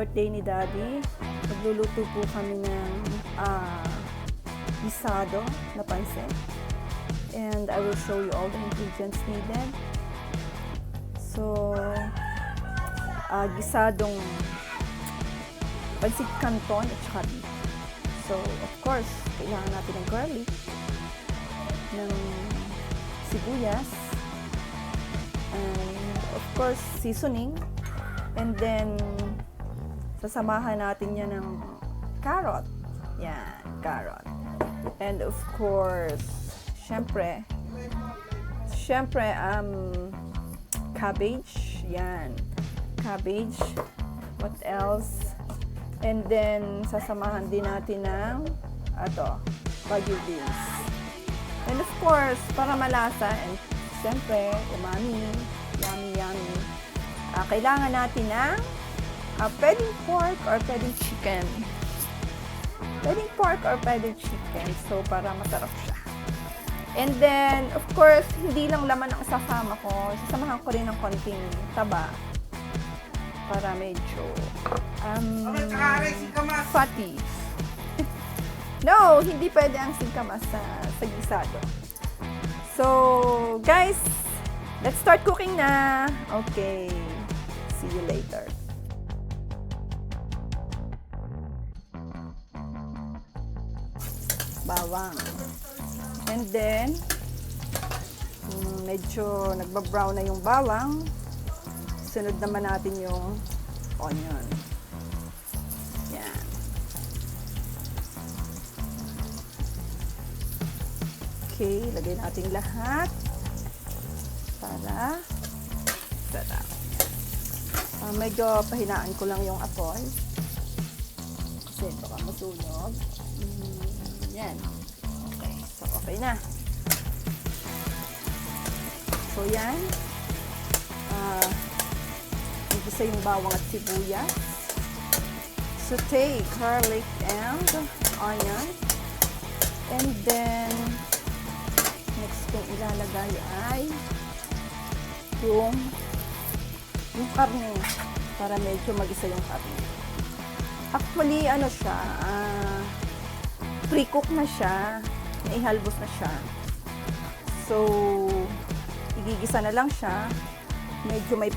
birthday ni Daddy, magluluto po kami ng Guisado na pansit. And I will show you all the ingredients needed. So, gisadong Pansit Canton at saka beef. So, of course, kailangan natin ng garlic, ng sibuyas, and of course, seasoning. And then, sasamahan natin yan ng carrot. Yan, carrot. And of course, syempre, cabbage. Yan, cabbage. What else? And then, sasamahan din natin ng bagu beans. And of course, para malasa, and syempre, umami, yummy. Kailangan natin ng pwedeng pork or pwedeng chicken. Pwedeng pork or pwedeng chicken. So, para masarap siya. And then, of course, hindi lang laman ang sasama ko. Sasamahan ko rin ng konting taba. Para medyo fatty. No, hindi pwede ang singkamas sa gisado. So, guys, let's start cooking na. Okay. See you later. Bawang. And then, medyo nagbabrown na yung bawang. Sunod naman natin yung onion. Yan. Okay, lagay natin lahat para sarap. Medyo pahinaan ko lang yung apoy kasi baka masunog. Yan. Okay, so okay na. So yan. Igisa yung bawang at sibuyas. Saute garlic and onion. And then, next kong ilalagay ay yung karne para medyo magisa yung karne. Actually, siya, pre-cook na siya, naihalbos na siya. So, igigisa na lang siya. Medyo may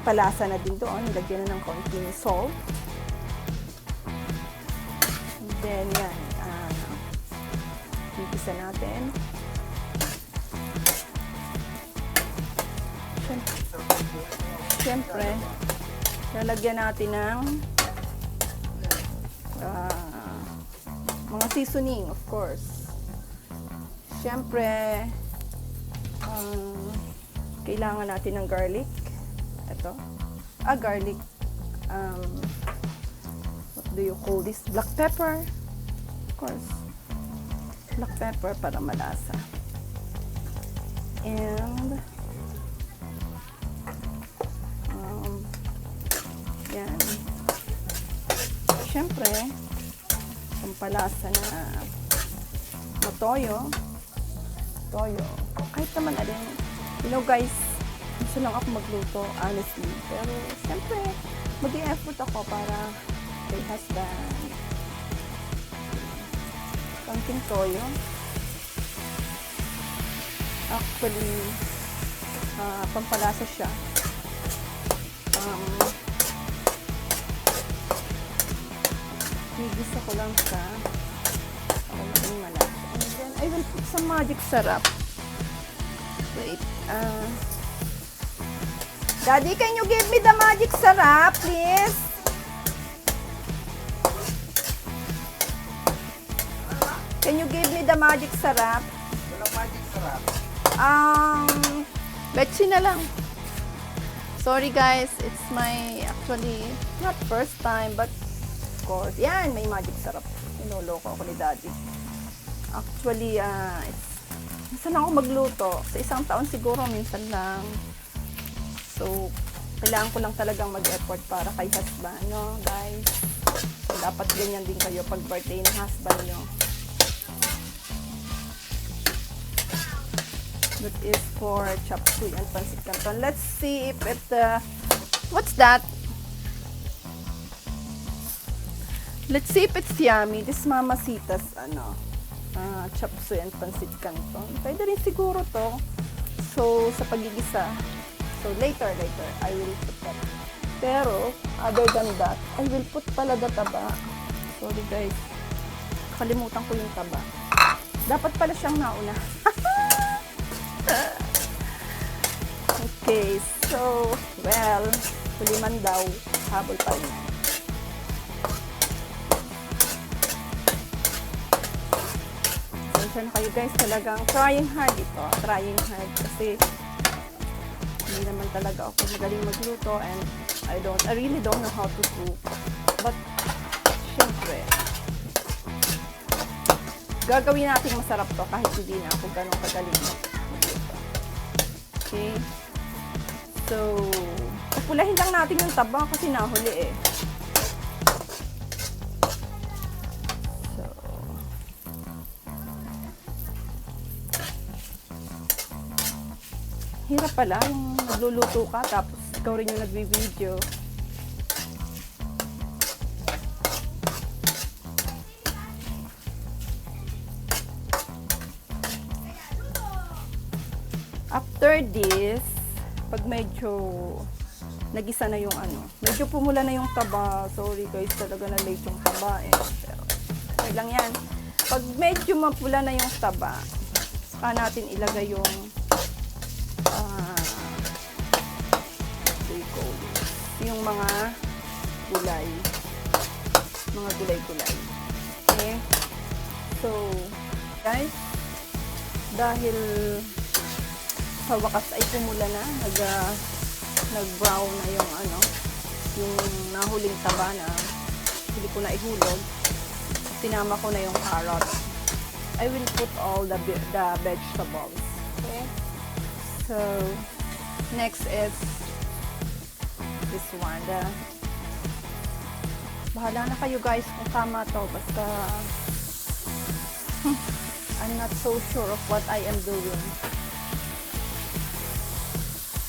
palasa na din doon. Nilagyan na ng konting salt. And then, yan. Igisa natin. Siyempre, lalagyan natin ng mga seasoning, of course. Siyempre, kailangan natin ng garlic. Ito. Garlic. What do you call this? Black pepper. Of course. Black pepper para malasa. And yan. Siyempre, pampalasa na toyo. Kahit naman alin. You know guys, gusto lang ako magluto, honestly. Pero, siyempre, mag-i-effort ako para kay husband. Konting toyo. Actually, pampalasa siya. Higisa ko lang siya. Para maging malasa. And then, I will put some magic syrup. Wait. Daddy, can you give me the magic syrup, please? Can you give me the magic syrup? Walang magic syrup. Betchy na lang. Sorry guys, it's my, actually, not first time, but of course, yan, may magic syrup. Inuloko ako ni Daddy. Actually, minsan ako magluto. Sa isang taon siguro, minsan lang. So, kailangan ko lang talagang mag-effort para kay husband, no, guys? So, dapat ganyan din kayo pag birthday ng husband nyo. That is for chop suey and Pansit Canton. Let's see if it, what's that? Let's see if it's yummy. This Mamacita's, chop suey and Pansit Canton. Pwede rin siguro to. So, sa pagigisa. So, later, I will put that. Pero, other than that, I will put pala the taba. Sorry guys. Kalimutan ko yung taba. Dapat pala siyang nauna. Okay, so, well, huliman daw. Habol pa rin. Pasensya na kayo guys, talagang trying hard ito. Trying hard kasi hindi naman talaga ako magaling magluto and I really don't know how to cook. But, syempre, gagawin natin masarap to kahit hindi na ako ganun kagaling magluto. Okay? So, pupulahin lang natin yung taba kasi nahuli eh. So, hirap pala yung nagluluto ka tapos ikaw rin yung nagbi-video. After this, pag medyo nagisa na yung medyo pumula na yung taba. Sorry guys, talaga na late yung taba eh. Pero, okay lang yan. Pag medyo mapula na yung taba, saka natin ilagay yung yung mga gulay. Mga gulay-gulay. Okay? So, guys, dahil sa wakas ay pumula na, nag-brown na yung yung nahuling taba na hindi ko na ihulog. Sinama ko na yung carrot. I will put all the vegetables. Okay? So, next is this one. Bahala na kayo guys kung tama to. Basta, I'm not so sure of what I am doing.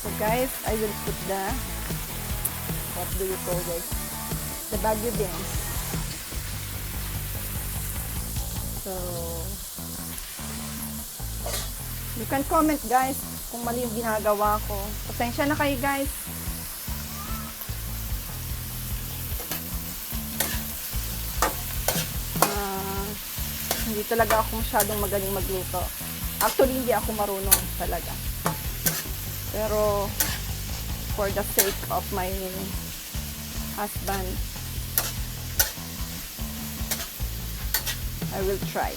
So guys, I will put what do you call this? The Baguio beans. So, you can comment guys kung mali yung ginagawa ko. Pasensya na kayo guys. Hindi talaga ako masyadong magaling magluto. Actually, hindi ako marunong talaga. Pero, for the sake of my husband, I will try.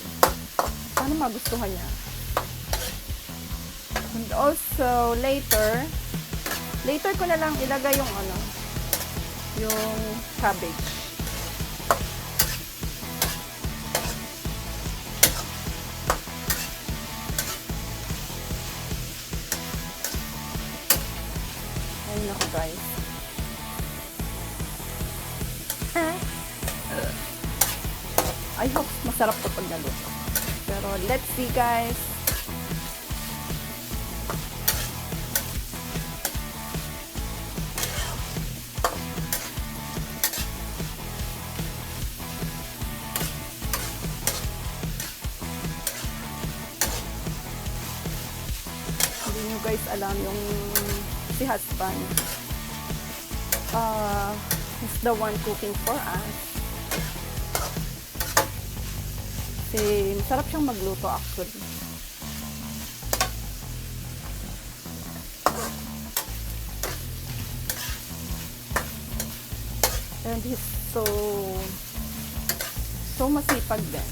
Sana magustuhan niya. And also, later ko na lang ilagay yung yung cabbage. Ayun ako guys. I hope masarap to pag naluto. Pero let's see guys. Hindi nyo guys alam yung si husband is the one cooking for us. Kasi masarap siyang magluto actually. And he's so masipag din.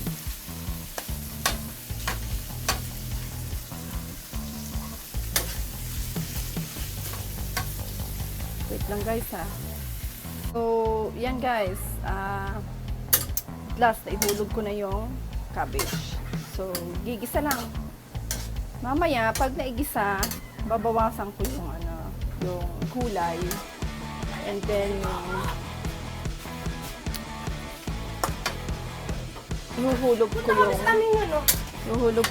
Wait lang guys ha. So, yan guys. Last, ihulog ko na yung cabbage. So, gigisa lang. Mamaya, pag naigisa, babawasan ko yung yung gulay. And then, ihuhulog ko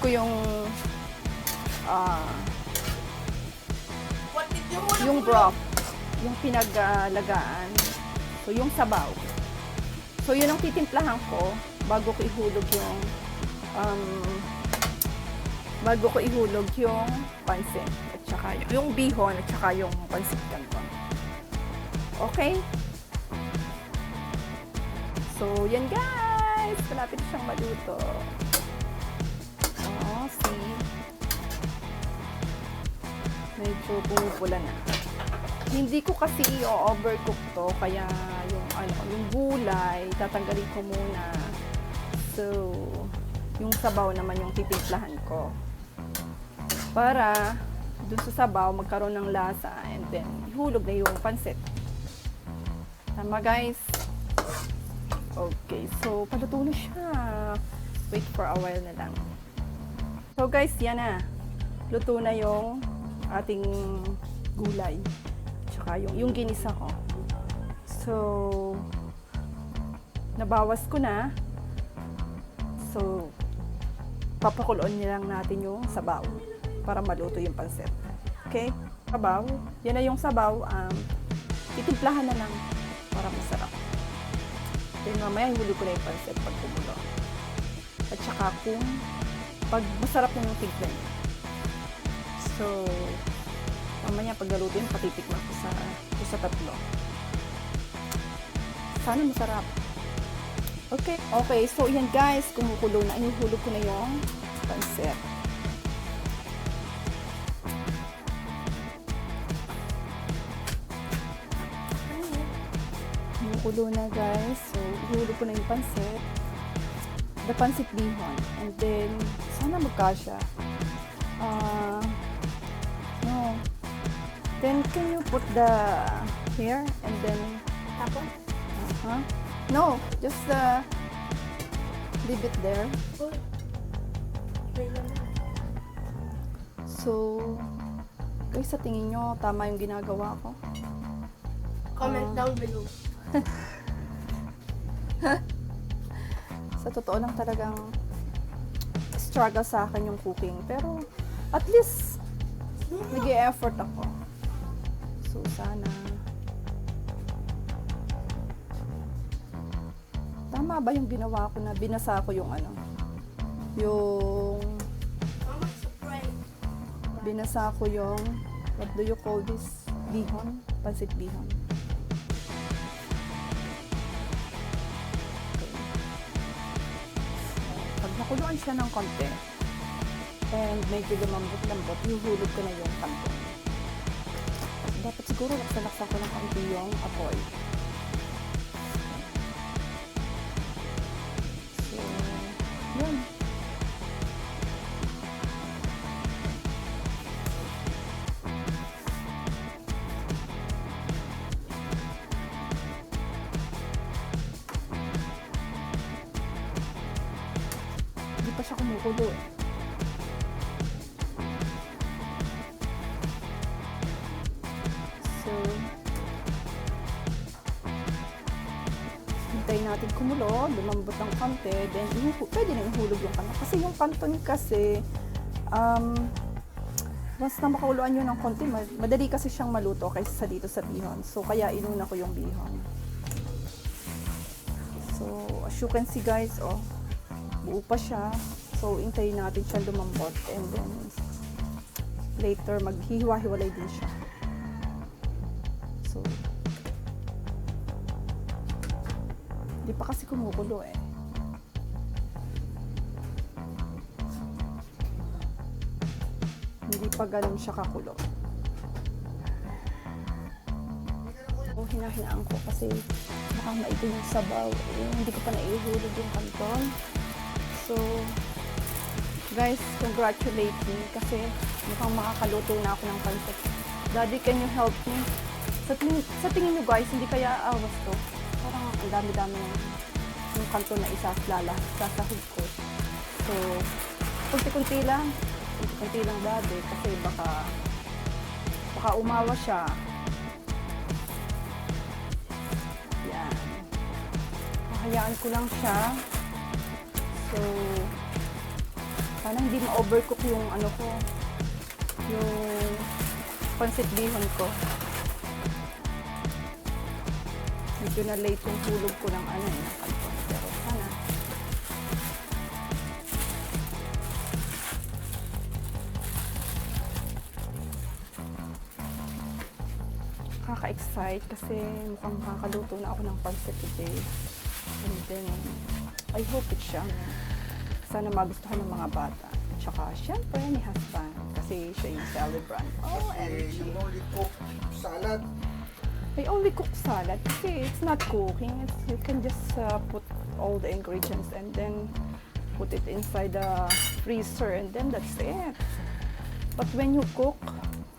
yung broth, yung pinaglagaan. So, yung sabaw. So, yun ang titimplahan ko bago ko ihulog yung pansit at saka yung bihon at saka yung pansit canton. Okay? So, yan guys! Malapit siyang maluto. Oh, see? Medyo pumupula na. Hindi ko kasi i-overcook to, kaya yung gulay, tatanggalin ko muna. So, yung sabaw naman yung titimplahan ko. Para dun sa sabaw magkaroon ng lasa and then ihulog na yung pansit. Tama guys? Okay, so paluto na siya. Wait for a while na lang. So guys, yan na. Luto na yung ating gulay. Tsaka yung ginisa ko. So, nabawas ko na. So, papakuloon nilang natin yung sabaw para maluto yung pansit. Okay? Sabaw. Yan na yung sabaw. Titimplahan na lang para masarap. Then mamaya ihulog ko na yung pansit pag kumulo. At saka kung pag masarap na yung timpla niya. So, mamaya pag galuto yun, patitikman ko sa tatlo. Sana masarap. Okay. Okay, so yan guys, kumukulo na. Inuhulog ko na yung pansit. Kumukulo na guys. So, ihulog ko na yung pansit. The pansit bihon. And then, sana magkasya. No. Then, can you put the here and then tapos? No, just leave it there. So, guys, sa tingin nyo, tama yung ginagawa ko? Comment down below. Sa totoo lang talagang struggle sa akin yung cooking. Pero, at least, nag-e-effort ako. So, sana tama ba yung ginawa ko na binasa ko yung binasa ko yung what do you call this? Bihon? Pansit bihon. Okay. Pag nakuluan siya ng konti and medyo lumambot-lambot, yuhulog ko na yung canton. Dapat siguro laksan ko ng konti yung apoy. Yan. Hindi pa siya kumukulo eh. So, hintayin natin kumulo, lumambot ng konti, then pwede na ihulog yung canton. Kasi yung canton kasi, once na makakuluan nyo ng konti, madali kasi siyang maluto kaysa dito sa bihon. So, kaya inuna ko yung bihon. So, as you can see guys, buo pa siya. So, hintayin natin siya lumambot and then later maghihiwa-hiwalay din siya. So, di pa kasi kumukulo eh. Hindi pa ganun siya kakulo. So, hinahinaan ko kasi baka maitin yung sabaw. Hindi ko pa naihulog yung canton. So, guys, congratulate me kasi mukhang makakaluto na ako ng pansit. Daddy, can you help me? Sa tingin nyo guys, hindi kaya awas to? Parang ang dami-dami yung canton na sasahog ko. So, kunti-kunti lang daddy kasi baka umawa siya. Yan. Hayaan ko lang siya. So, sana hindi ma-overcook yung yung pansit bihon ko. medyo na late yung tulog ko ng ano eh, ng Canton. Pero sana. Kaka-excite kasi mukhang makakaluto na ako ng pansit today. And then, I hope it's yummy. Sana magustuhan ng mga bata. At saka, syempre, ni husband. Kasi siya yung celebrant. Oh, and You only cook salad. I only cook salad kasi it's not cooking. You can just put all the ingredients and then put it inside the freezer and then that's it. But when you cook,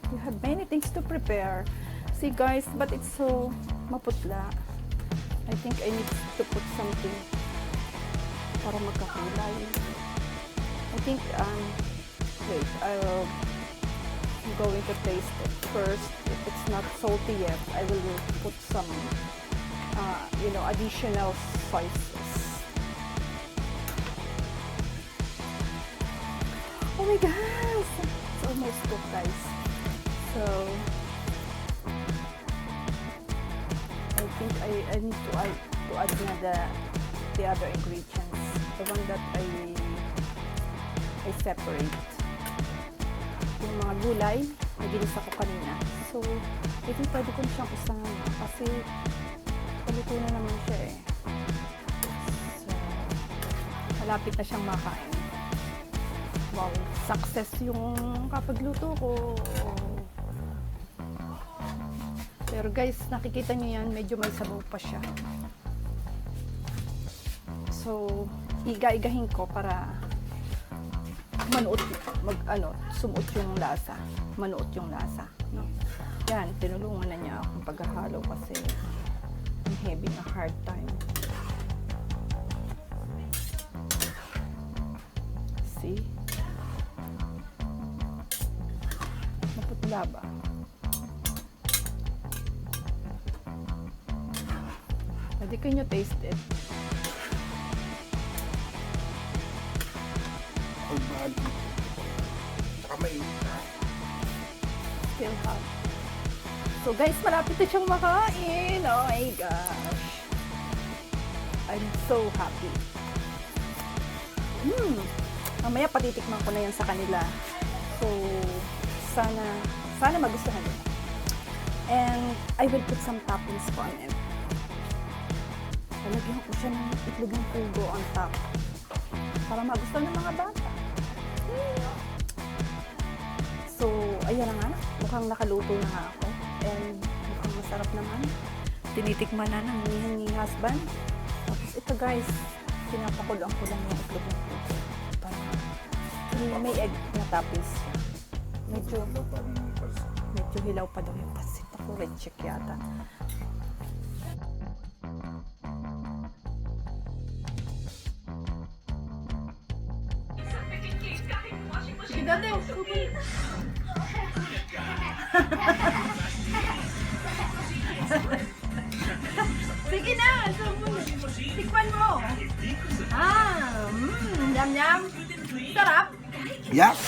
you have many things to prepare. See guys, but it's so maputla. I think I need to put something para magkakulay. I think, wait, I'm going to taste it first. If it's not salty yet, I will put some, additional spices. Oh my gosh! It's almost cooked, guys. So, I think I need to add na the other ingredients. The one that I separate. Yung mga gulay, nagilisa ko kanina. So, I think pwede ko na siyang isama kasi paluto na naman siya eh. So, malapit na siyang makain. Wow, success yung kapagluto ko. Pero guys, nakikita niyo yan, medyo may sabaw pa siya. So, iga-igahin ko para sumuot yung lasa. Manuot yung lasa. No? Yan, tinulungan na niya akong paghahalo kasi I'm having a hard time. See? Maputla ba? Pwede can you taste it? Or bad. Saka mainit na. Still hot. So guys, malapit na siyang makain. Oh my gosh. I'm so happy. Mamaya patitikman ko na yan sa kanila. So, sana magustuhan nila. And I will put some toppings on it. Lalagyan ko siya ng itlog ng pugo on top. Para magustuhan ng mga bata. So, ayan na nga. Mukhang nakaluto na nga ako. And mukhang masarap naman. Tinitikman na ng ni husband. Tapos ito guys, pinapakuloan ko lang yung itlog ng pugo. Para may egg na toppings siya. Medyo hilaw pa daw yung pasit. Ako red check yata. Dati, sige na, tikman mo. Yum yum. Sarap. Yes!